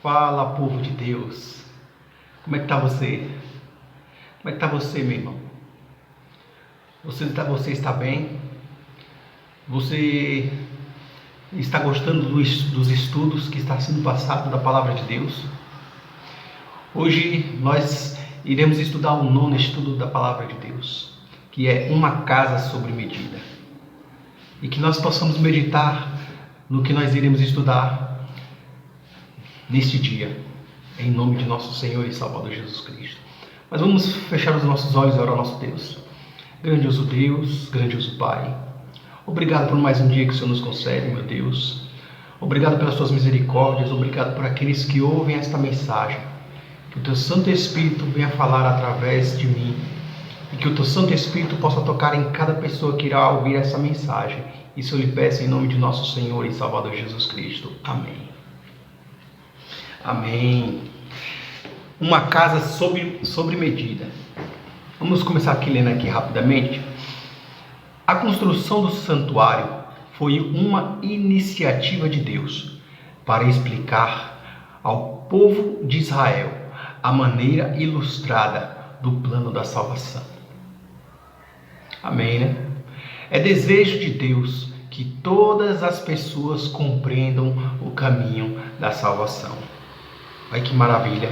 Fala, povo de Deus. Como é que tá você? Como é que tá você, meu irmão? Você está bem? Você está gostando dos estudos que está sendo passado da Palavra de Deus? Hoje nós iremos estudar o 9º estudo da Palavra de Deus, que é uma casa sobre medida. E que nós possamos meditar no que nós iremos estudar neste dia, em nome de nosso Senhor e Salvador Jesus Cristo. Mas vamos fechar os nossos olhos e orar ao nosso Deus. Grandioso Deus, grandioso Pai, obrigado por mais um dia que o Senhor nos concede, meu Deus. Obrigado pelas tuas misericórdias, obrigado por aqueles que ouvem esta mensagem. Que o teu Santo Espírito venha falar através de mim e que o teu Santo Espírito possa tocar em cada pessoa que irá ouvir essa mensagem. Isso eu lhe peço em nome de nosso Senhor e Salvador Jesus Cristo. Amém. Amém. Uma casa sobre medida. Vamos começar aqui lendo aqui rapidamente. A construção do santuário foi uma iniciativa de Deus para explicar ao povo de Israel a maneira ilustrada do plano da salvação. Amém, né? É desejo de Deus que todas as pessoas compreendam o caminho da salvação. Olha que maravilha.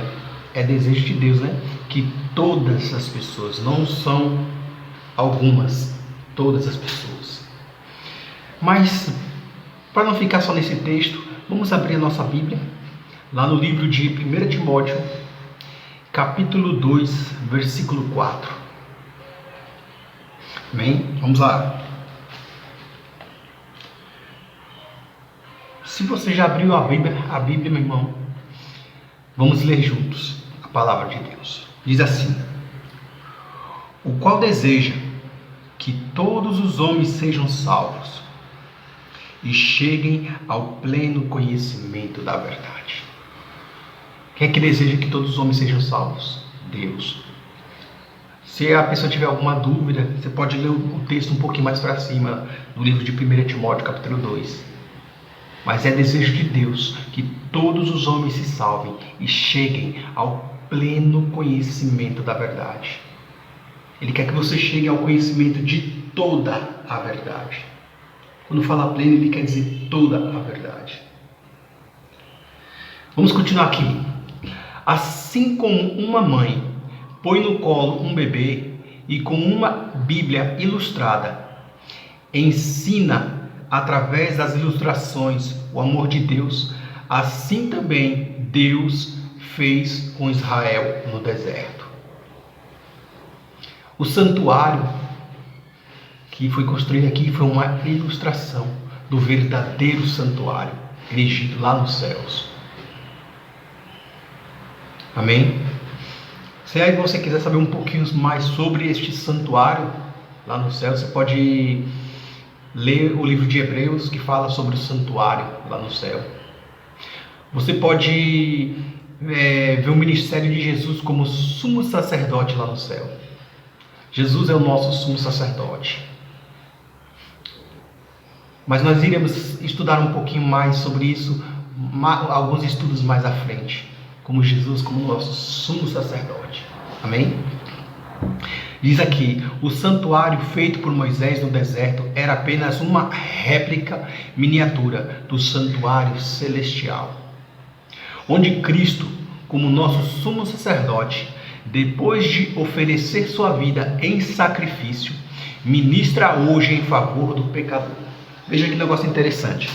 É desejo de Deus, né? Que todas as pessoas, não são algumas, todas as pessoas. Mas, para não ficar só nesse texto, vamos abrir a nossa Bíblia, lá no livro de 1 Timóteo, capítulo 2, versículo 4. Amém? Vamos lá. Se você já abriu a Bíblia, meu irmão, vamos ler juntos a palavra de Deus. Diz assim: o qual deseja que todos os homens sejam salvos e cheguem ao pleno conhecimento da verdade. Quem é que deseja que todos os homens sejam salvos? Deus. Se a pessoa tiver alguma dúvida, você pode ler o texto um pouquinho mais para cima, no livro de 1 Timóteo, capítulo 2. Mas é desejo de Deus que todos os homens se salvem e cheguem ao pleno conhecimento da verdade. Ele quer que você chegue ao conhecimento de toda a verdade. Quando fala pleno, ele quer dizer toda a verdade. Vamos continuar aqui. Assim como uma mãe põe no colo um bebê e com uma Bíblia ilustrada ensina através das ilustrações o amor de Deus, assim também Deus fez com Israel no deserto. O santuário que foi construído aqui foi uma ilustração do verdadeiro santuário erigido lá nos céus. Amém? Se aí você quiser saber um pouquinho mais sobre este santuário lá no céu, você pode ler o livro de Hebreus, que fala sobre o santuário lá no céu. Você pode ver o ministério de Jesus como sumo sacerdote lá no céu. Jesus é o nosso sumo sacerdote. Mas nós iremos estudar um pouquinho mais sobre isso, alguns estudos mais à frente, como Jesus como nosso sumo sacerdote. Amém? Diz aqui: o santuário feito por Moisés no deserto era apenas uma réplica miniatura do santuário celestial, onde Cristo, como nosso sumo sacerdote, depois de oferecer sua vida em sacrifício, ministra hoje em favor do pecador. Veja que negócio interessante.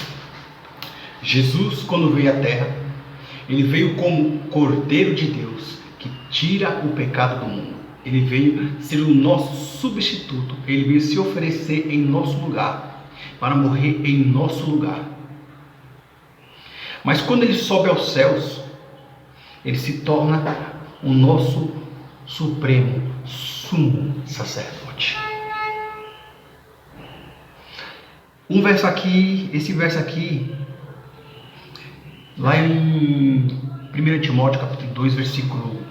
Jesus, quando veio à terra, ele veio como Cordeiro de Deus, que tira o pecado do mundo. Ele veio ser o nosso substituto. Ele veio se oferecer em nosso lugar, para morrer em nosso lugar. Mas quando ele sobe aos céus, ele se torna o nosso supremo sumo sacerdote. Esse verso aqui, lá em 1 Timóteo capítulo 2, versículo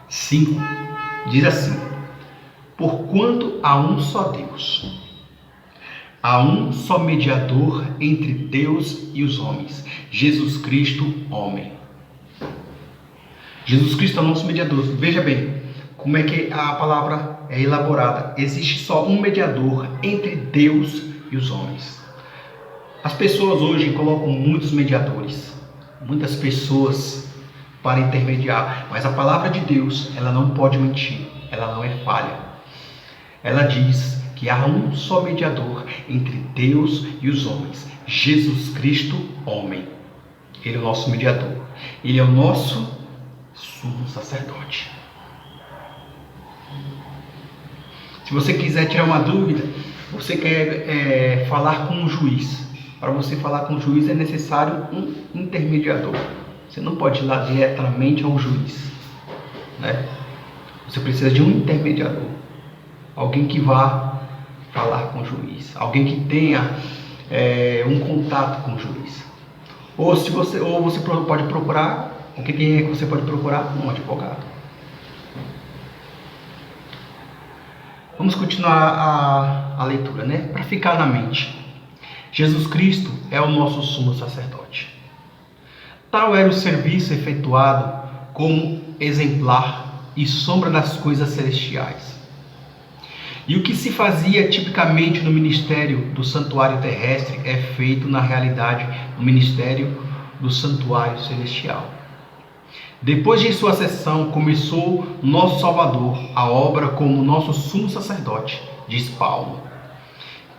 5, diz assim: porquanto há um só Deus, há um só mediador entre Deus e os homens, Jesus Cristo, homem. Jesus Cristo é o nosso mediador. Veja bem como é que a palavra é elaborada. Existe só um mediador entre Deus e os homens. As pessoas hoje colocam muitos mediadores, muitas pessoas para intermediar, mas a palavra de Deus, ela não pode mentir, ela não é falha. Ela diz que há um só mediador entre Deus e os homens, Jesus Cristo, homem. Ele é o nosso mediador, ele é o nosso sumo sacerdote. Se você quiser tirar uma dúvida, você quer falar com um juiz. Para você falar com o juiz é necessário um intermediador. Você não pode ir lá diretamente ao juiz, né? Você precisa de um intermediador. Alguém que vá falar com o juiz. Alguém que tenha um contato com o juiz. Ou você pode procurar, quem é que você pode procurar? Um advogado. Vamos continuar a leitura, né? Para ficar na mente. Jesus Cristo é o nosso sumo sacerdote. Tal era o serviço efetuado como exemplar e sombra das coisas celestiais. E o que se fazia tipicamente no ministério do santuário terrestre é feito na realidade no ministério do santuário celestial. Depois de sua ascensão, começou nosso Salvador a obra como nosso sumo sacerdote, diz Paulo.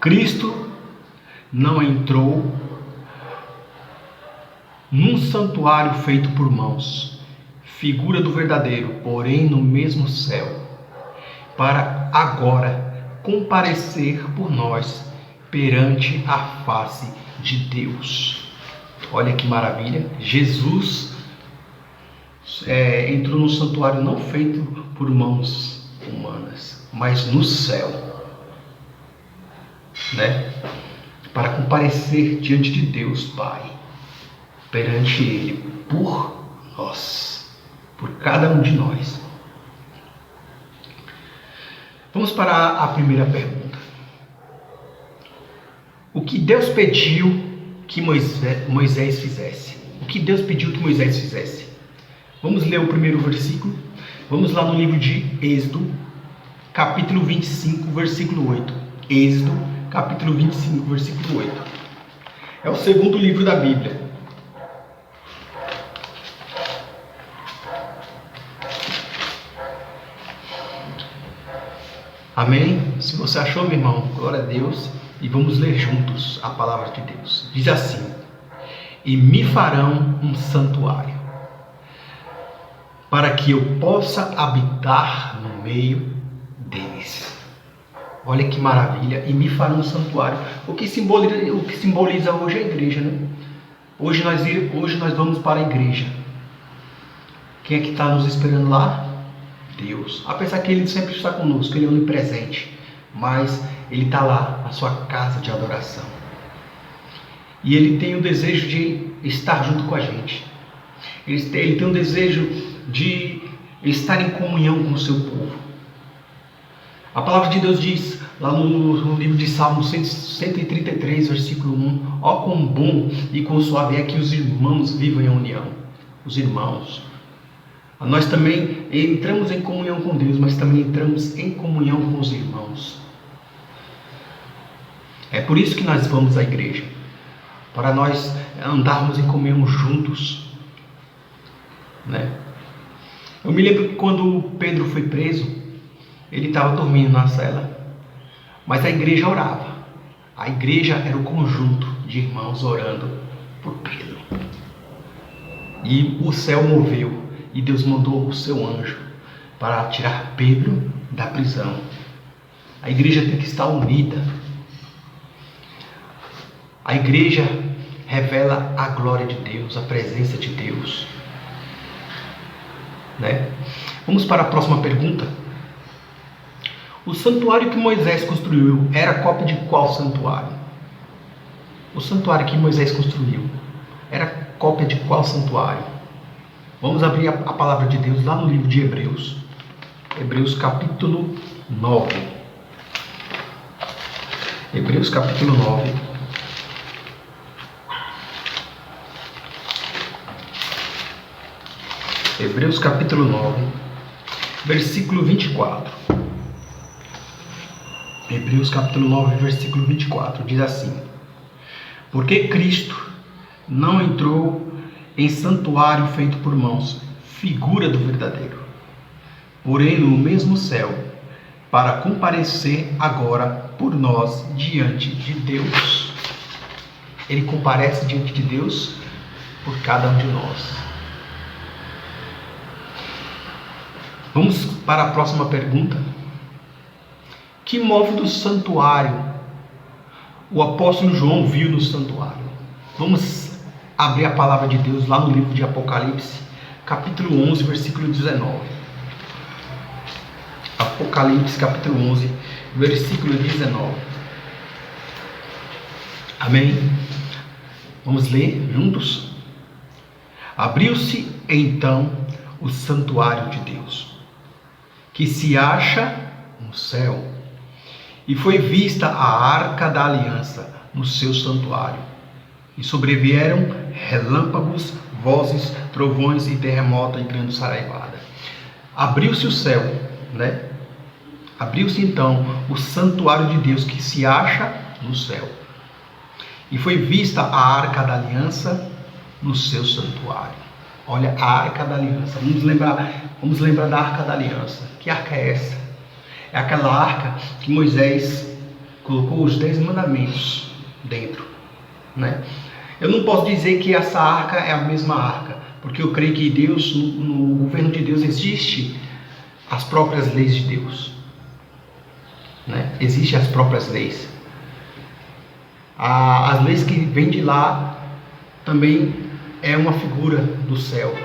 Cristo não entrou num santuário feito por mãos, figura do verdadeiro, porém no mesmo céu, para agora comparecer por nós perante a face de Deus. Olha que maravilha! Jesus entrou no santuário não feito por mãos humanas, mas no céu, né? Para comparecer diante de Deus Pai, perante Ele, por nós, por cada um de nós. Vamos para a primeira pergunta. O que Deus pediu que Moisés fizesse? O que Deus pediu que Moisés fizesse? Vamos ler o primeiro versículo. Vamos lá no livro de Êxodo, capítulo 25, versículo 8. Êxodo, capítulo 25, versículo 8. É o segundo livro da Bíblia. Amém? Se você achou, meu irmão, glória a Deus. E vamos ler juntos a palavra de Deus. Diz assim: e me farão um santuário, para que eu possa habitar no meio deles. Olha que maravilha, e me farão um santuário. O que simboliza hoje a igreja, né? Hoje nós vamos para a igreja. Quem é que está nos esperando lá? Deus. Apesar que Ele sempre está conosco, Ele é onipresente. Mas Ele está lá, na sua casa de adoração. E Ele tem o desejo de estar junto com a gente. Ele tem o desejo de estar em comunhão com o seu povo. A palavra de Deus diz, lá no livro de Salmos 133, versículo 1, ó quão bom e quão suave é que os irmãos vivam em união. Os irmãos. Nós também entramos em comunhão com Deus, mas também entramos em comunhão com os irmãos. É por isso que nós vamos à igreja. Para nós andarmos em comunhão juntos. Né? Eu me lembro que quando Pedro foi preso, ele estava dormindo na cela, mas a igreja orava. A igreja era o conjunto de irmãos orando por Pedro. E o céu moveu, e Deus mandou o seu anjo para tirar Pedro da prisão. A igreja tem que estar unida. A igreja revela a glória de Deus, a presença de Deus. Né? Vamos para a próxima pergunta. O santuário que Moisés construiu era cópia de qual santuário? O santuário que Moisés construiu era cópia de qual santuário? Vamos abrir a palavra de Deus lá no livro de Hebreus. Hebreus capítulo 9. Hebreus capítulo 9. Hebreus capítulo 9, versículo 24. Hebreus capítulo 9, versículo 24, diz assim: Porque Cristo não entrou em santuário feito por mãos, figura do verdadeiro, porém no mesmo céu, para comparecer agora por nós diante de Deus. Ele comparece diante de Deus por cada um de nós. Vamos para a próxima pergunta. Que móvel do santuário o apóstolo João viu no santuário? Vamos abrir a palavra de Deus lá no livro de Apocalipse, capítulo 11, versículo 19. Apocalipse, capítulo 11, versículo 19. Amém? Vamos ler juntos? Abriu-se então o santuário de Deus, que se acha no céu, e foi vista a arca da aliança no seu santuário, e sobrevieram relâmpagos, vozes, trovões e terremoto e grande saraivada. Abriu-se o céu, né? Abriu-se então o santuário de Deus que se acha no céu, e foi vista a arca da aliança no seu santuário. Olha, a arca da aliança. Vamos lembrar da arca da aliança. Que arca é essa? É aquela arca que Moisés colocou os 10 mandamentos dentro, né? Eu não posso dizer que essa arca é a mesma arca, porque eu creio que Deus, no governo de Deus, existe as próprias leis de Deus, né? Existem as próprias leis. As leis que vêm de lá também é uma figura do céu.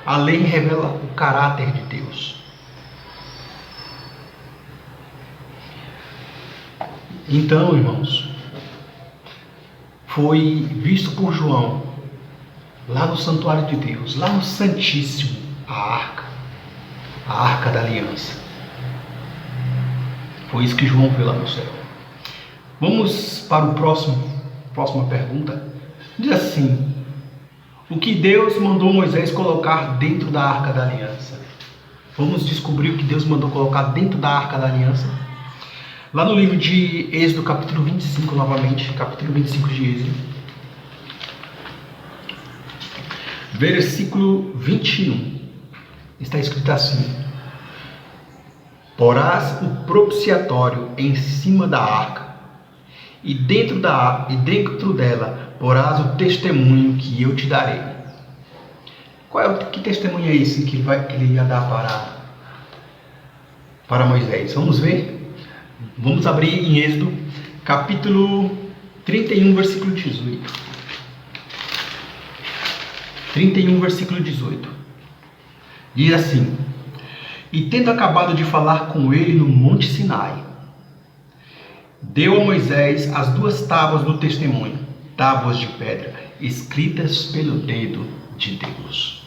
A lei revela o caráter de Deus. Então, irmãos, foi visto por João, lá no santuário de Deus, lá no Santíssimo, a arca da aliança. Foi isso que João viu lá no céu. Vamos para o próxima pergunta. Diz assim: o que Deus mandou Moisés colocar dentro da arca da aliança? Vamos descobrir o que Deus mandou colocar dentro da arca da aliança. Lá no livro de Êxodo, capítulo 25, novamente, capítulo 25 de Êxodo, versículo 21, está escrito assim: porás o propiciatório em cima da arca, e dentro dela porás o testemunho que eu te darei. Que testemunho é esse que ele ia dar para Moisés? Vamos ver? Vamos abrir em Êxodo, capítulo 31, versículo 18. 31, versículo 18. Diz assim: e tendo acabado de falar com ele no monte Sinai, deu a Moisés as 2 tábuas do testemunho, tábuas de pedra, escritas pelo dedo de Deus.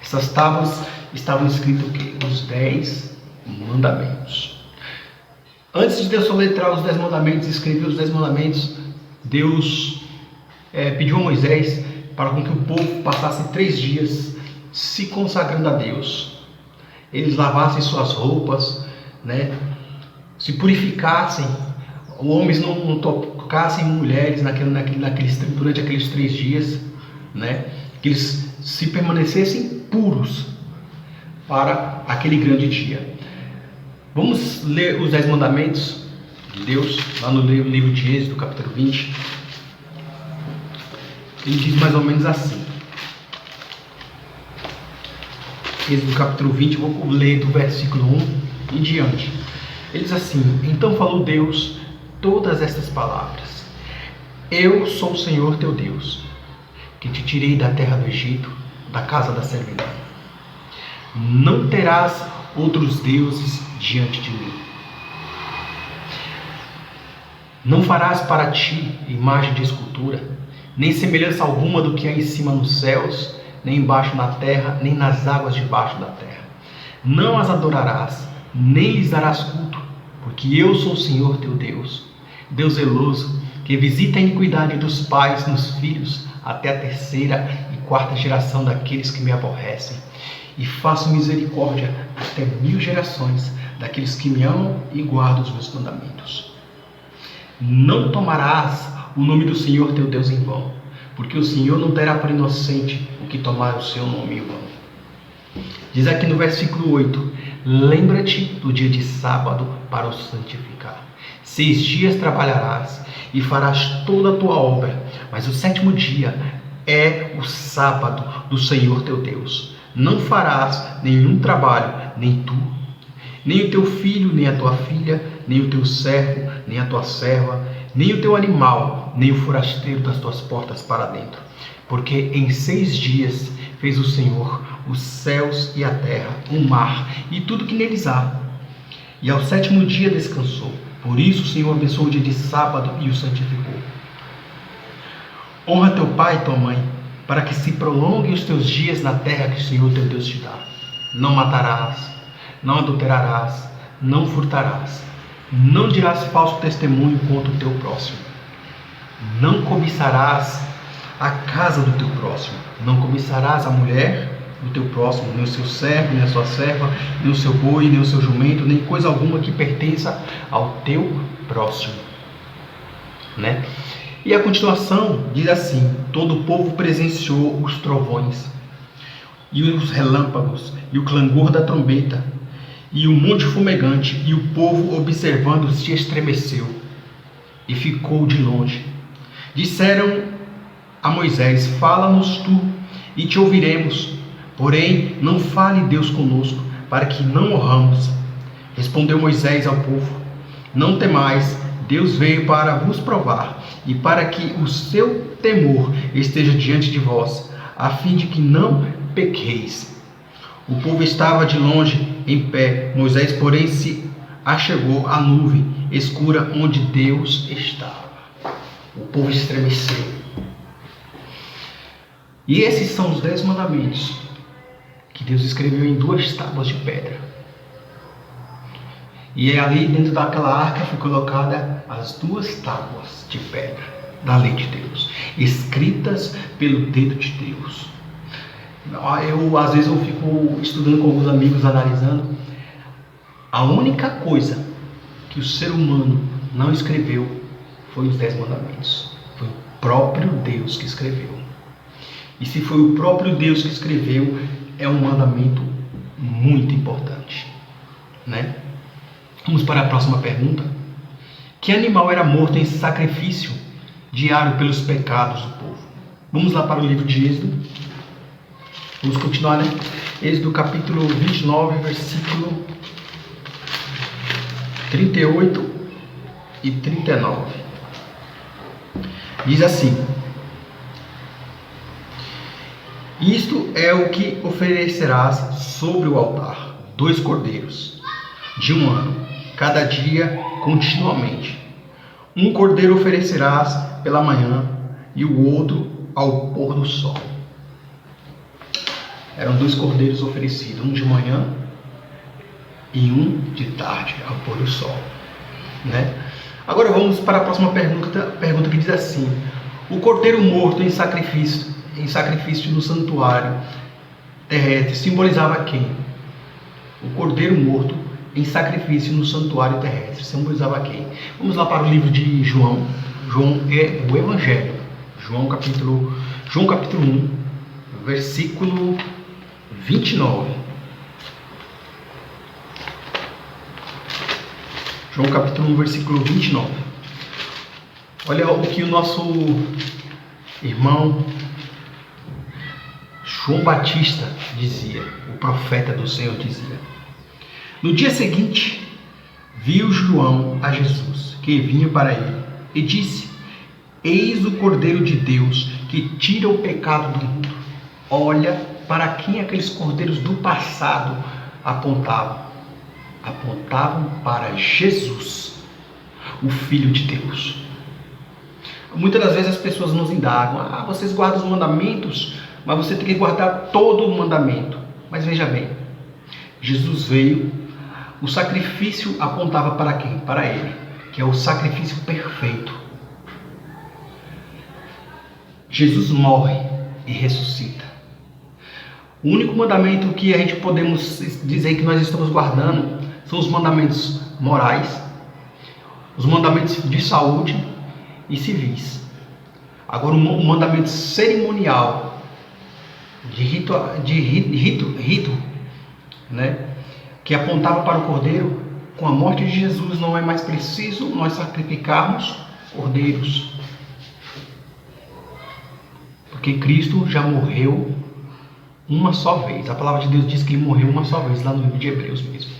Essas tábuas estavam escritas o quê? Os 10 mandamentos. Antes de Deus soletrar os 10 mandamentos, escrever os 10 mandamentos, Deus pediu a Moisés para que o povo passasse 3 dias se consagrando a Deus. Eles lavassem suas roupas, né? Se purificassem, homens não tocassem mulheres durante aqueles 3 dias, né? Que eles se permanecessem puros para aquele grande dia. Vamos ler os 10 mandamentos de Deus, lá no livro de Êxodo, capítulo 20. Ele diz mais ou menos assim. Êxodo, capítulo 20, vou ler do versículo 1 em diante. Ele diz assim: então falou Deus todas estas palavras: eu sou o Senhor teu Deus, que te tirei da terra do Egito, da casa da servidão. Não terás outros deuses diante de mim. Não farás para ti imagem de escultura, nem semelhança alguma do que há em cima nos céus, nem embaixo na terra, nem nas águas debaixo da terra. Não as adorarás, nem lhes darás culto, porque eu sou o Senhor teu Deus, Deus zeloso, que visita a iniquidade dos pais nos filhos até a 3ª e quarta geração daqueles que me aborrecem. E faço misericórdia até 1000 gerações daqueles que me amam e guardam os meus mandamentos. Não tomarás o nome do Senhor teu Deus em vão, porque o Senhor não terá por inocente o que tomar o seu nome em vão. Diz aqui no versículo 8: lembra-te do dia de sábado para o santificar. 6 dias trabalharás e farás toda a tua obra, mas o 7º dia é o sábado do Senhor teu Deus. Não farás nenhum trabalho, nem tu, nem o teu filho, nem a tua filha, nem o teu servo, nem a tua serva, nem o teu animal, nem o forasteiro das tuas portas para dentro. Porque em 6 dias fez o Senhor os céus e a terra, o mar e tudo que neles há. E ao 7º dia descansou. Por isso o Senhor abençoou o dia de sábado e o santificou. Honra teu pai e tua mãe, para que se prolonguem os teus dias na terra que o Senhor teu Deus te dá. Não matarás, não adulterarás, não furtarás, não dirás falso testemunho contra o teu próximo. Não cobiçarás a casa do teu próximo, não cobiçarás a mulher do teu próximo, nem o seu servo, nem a sua serva, nem o seu boi, nem o seu jumento, nem coisa alguma que pertença ao teu próximo. Né? E a continuação diz assim: todo o povo presenciou os trovões, e os relâmpagos, e o clangor da trombeta, e o monte fumegante, e o povo observando se estremeceu, e ficou de longe. Disseram a Moisés: fala-nos tu, e te ouviremos, porém não fale Deus conosco, para que não morramos. Respondeu Moisés ao povo: não temais, Deus veio para vos provar, e para que o seu temor esteja diante de vós, a fim de que não pequeis. O povo estava de longe, em pé. Moisés, porém, se achegou à nuvem escura onde Deus estava. O povo estremeceu. E esses são os 10 mandamentos que Deus escreveu em 2 tábuas de pedra. E é ali dentro daquela arca foi colocada as 2 tábuas de pedra da lei de Deus, escritas pelo dedo de Deus. Às vezes eu fico estudando com alguns amigos, analisando. A única coisa que o ser humano não escreveu foi os 10 mandamentos. Foi o próprio Deus que escreveu. E se foi o próprio Deus que escreveu, é um mandamento muito importante, né? Vamos para a próxima pergunta. Que animal era morto em sacrifício diário pelos pecados do povo? Vamos lá para o livro de Êxodo. Vamos continuar, né? Êxodo capítulo 29, versículo 38 e 39. Diz assim: isto é o que oferecerás sobre o altar: 2 cordeiros de 1 ano, cada dia continuamente. 1 cordeiro oferecerás pela manhã e o outro ao pôr do sol. Eram 2 cordeiros oferecidos, um de manhã e um de tarde, ao pôr do sol, né? Agora vamos para a próxima pergunta que diz assim: o cordeiro morto em sacrifício no santuário terrestre simbolizava quem? O cordeiro morto em sacrifício no santuário terrestre simbolizava quem? Vamos lá para o livro de João. João é o Evangelho. João capítulo 1, versículo 29. João capítulo 1, versículo 29. Olha o que o nosso irmão João Batista dizia, o profeta do Senhor dizia: no dia seguinte, viu João a Jesus, que vinha para ele, e disse: eis o Cordeiro de Deus, que tira o pecado do mundo. Olha para quem aqueles cordeiros do passado apontavam. Apontavam para Jesus, o Filho de Deus. Muitas das vezes as pessoas nos indagam: vocês guardam os mandamentos, mas você tem que guardar todo o mandamento. Mas veja bem, Jesus veio, o sacrifício apontava para quem? Para ele, que é o sacrifício perfeito. Jesus morre e ressuscita. O único mandamento que a gente podemos dizer que nós estamos guardando são os mandamentos morais, os mandamentos de saúde e civis. Agora, o mandamento cerimonial, de rito, né, que apontava para o cordeiro, com a morte de Jesus não é mais preciso nós sacrificarmos cordeiros, porque Cristo já morreu uma só vez. A palavra de Deus diz que ele morreu uma só vez, lá no livro de Hebreus mesmo.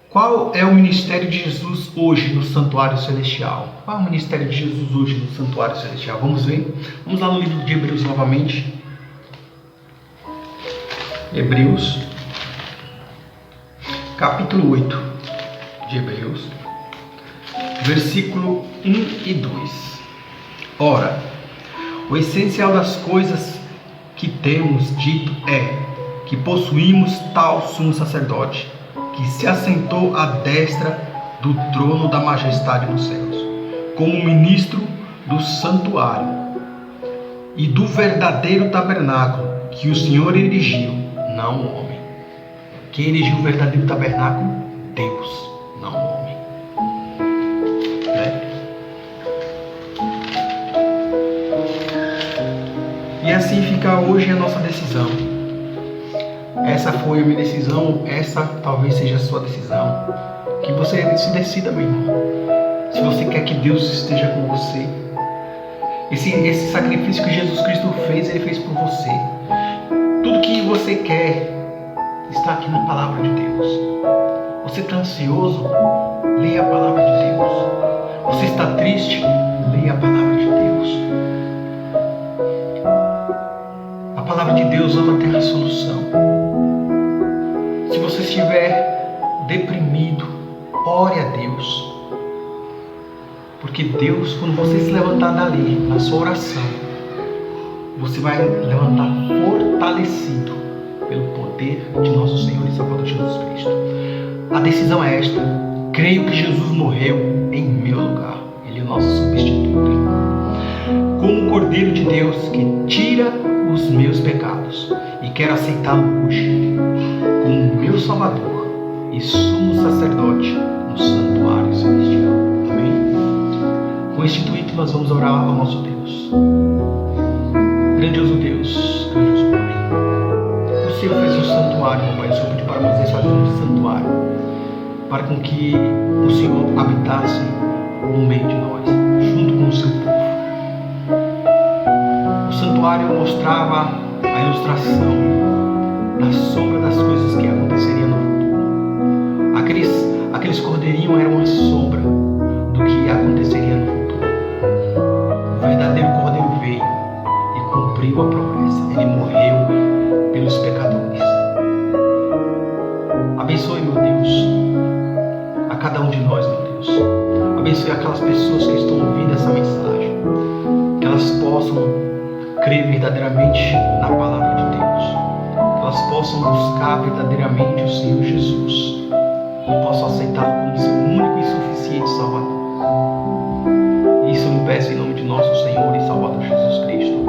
Qual é o ministério de Jesus hoje no santuário celestial? Qual é o ministério de Jesus hoje no santuário celestial? Vamos ver? Vamos lá no livro de Hebreus novamente. Hebreus, capítulo 8 de Hebreus, versículo 1 e 2. Ora, o essencial das coisas que temos dito é que possuímos tal sumo sacerdote, que se assentou à destra do trono da majestade nos céus, como ministro do santuário e do verdadeiro tabernáculo que o Senhor erigiu, não o homem. Quem erigiu o verdadeiro tabernáculo? Deus, não o homem. E assim fica hoje a nossa decisão. Essa foi a minha decisão, essa talvez seja a sua decisão. Que você se decida, meu irmão. Se você quer que Deus esteja com você. Esse sacrifício que Jesus Cristo fez, Ele fez por você. Tudo que você quer está aqui na palavra de Deus. Você está ansioso? Leia a palavra de Deus. Você está triste? Leia a palavra de Deus. A palavra de Deus ela tem a solução. Se você estiver deprimido, ore a Deus. Porque Deus, quando você se levantar dali, na sua oração, você vai levantar fortalecido pelo poder de nosso Senhor e Salvador Jesus Cristo. A decisão é esta: creio que Jesus morreu em meu lugar. Ele é o nosso substituto. Como o Cordeiro de Deus que tira os meus pecados, e quero aceitá-lo hoje como meu Salvador e sumo sacerdote no santuário celestial. Amém? Com este intuito nós vamos orar ao nosso Deus. Grandioso Deus, grandioso Pai, o Senhor fez um santuário, Pai. O Senhor pediu para Moisés fazer um santuário, para com que o Senhor habitasse no meio de nós, junto com o seu povo. O santuário mostrava a ilustração da sombra das coisas que aconteceriam no futuro. Aqueles cordeirinhos eram uma sombra do que aconteceria no futuro. O verdadeiro cordeiro veio e cumpriu a promessa. Ele morreu pelos pecadores. Abençoe, meu Deus, a cada um de nós, meu Deus. Abençoe aquelas pessoas que estão ouvindo essa mensagem, que elas possam crer verdadeiramente na palavra de Deus, que elas possam buscar verdadeiramente o Senhor Jesus e possam aceitá-lo como seu único e suficiente Salvador. Isso eu me peço em nome de nosso Senhor e Salvador Jesus Cristo.